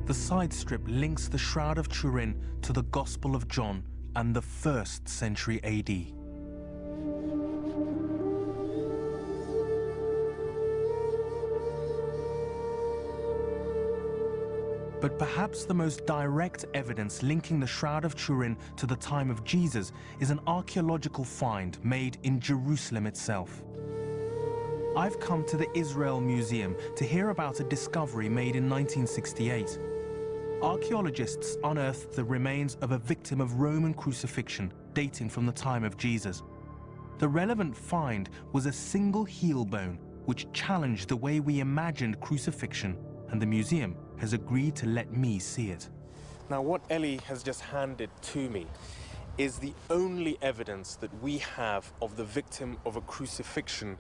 The side strip links the Shroud of Turin to the Gospel of John and the 1st century AD. But perhaps the most direct evidence linking the Shroud of Turin to the time of Jesus is an archaeological find made in Jerusalem itself. I've come to the Israel Museum to hear about a discovery made in 1968. Archaeologists unearthed the remains of a victim of Roman crucifixion dating from the time of Jesus. The relevant find was a single heel bone which challenged the way we imagined crucifixion, and the museum has agreed to let me see it. Now, what Ellie has just handed to me is the only evidence that we have of the victim of a crucifixion.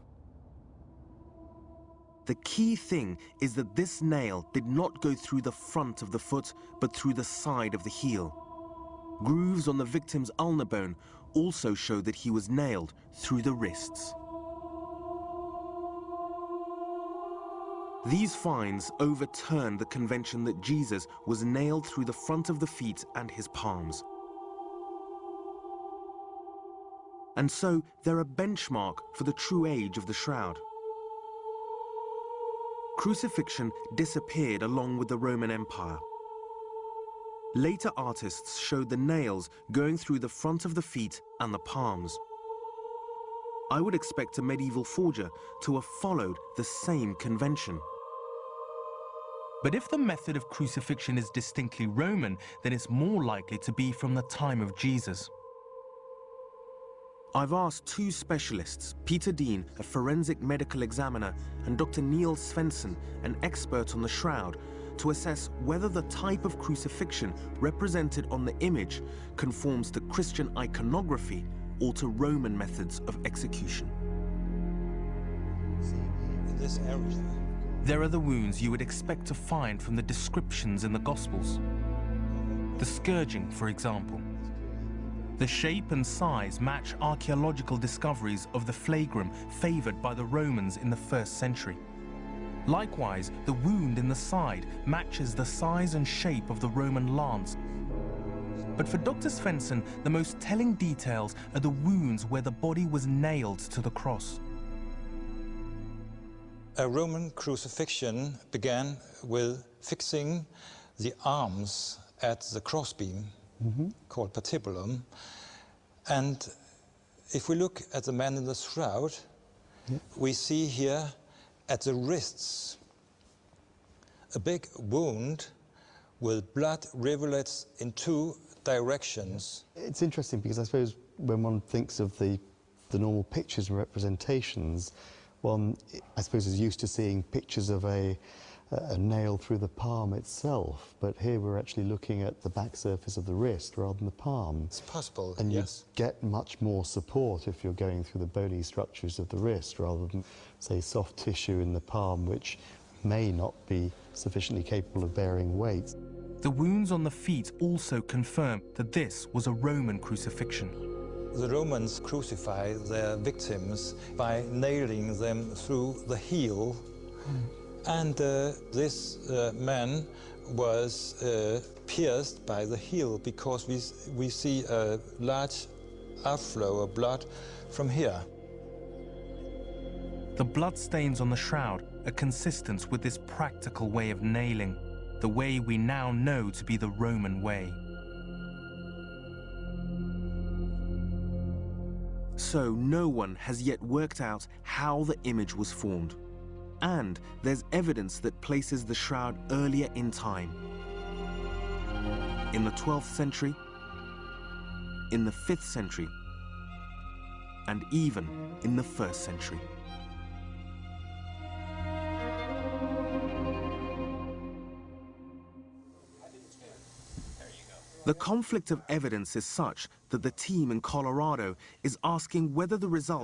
The key thing is that this nail did not go through the front of the foot, but through the side of the heel. Grooves on the victim's ulnar bone also show that he was nailed through the wrists. These finds overturn the convention that Jesus was nailed through the front of the feet and his palms. And so they're a benchmark for the true age of the shroud. Crucifixion disappeared along with the Roman Empire. Later artists showed the nails going through the front of the feet and the palms. I would expect a medieval forger to have followed the same convention. But if the method of crucifixion is distinctly Roman, then it's more likely to be from the time of Jesus. I've asked two specialists, Peter Dean, a forensic medical examiner, and Dr. Neil Svensson, an expert on the shroud, to assess whether the type of crucifixion represented on the image conforms to Christian iconography or to Roman methods of execution. In this area, there are the wounds you would expect to find from the descriptions in the Gospels. The scourging, for example. The shape and size match archaeological discoveries of the flagrum favored by the Romans in the 1st century. Likewise, the wound in the side matches the size and shape of the Roman lance. But for Dr. Svensson, the most telling details are the wounds where the body was nailed to the cross. a Roman crucifixion began with fixing the arms at the crossbeam, called patibulum. And if we look at the man in the shroud, we see here at the wrists a big wound with blood rivulets in two directions. It's interesting because I suppose when one thinks of the normal pictures and representations, one, I suppose, is used to seeing pictures of a nail through the palm itself, but here we're actually looking at the back surface of the wrist rather than the palm. It's possible, and yes. you get much more support if you're going through the bony structures of the wrist rather than, say, soft tissue in the palm, which may not be sufficiently capable of bearing weight. The wounds on the feet also confirm that this was a Roman crucifixion. The Romans crucified their victims by nailing them through the heel. And this man was pierced by the heel because we see a large outflow of blood from here. The bloodstains on the shroud are consistent with this practical way of nailing, the way we now know to be the Roman way. So no one has yet worked out how the image was formed. And there's evidence that places the shroud earlier in time. In the 12th century, in the 5th century, and even in the 1st century. The conflict of evidence is such that the team in Colorado is asking whether the result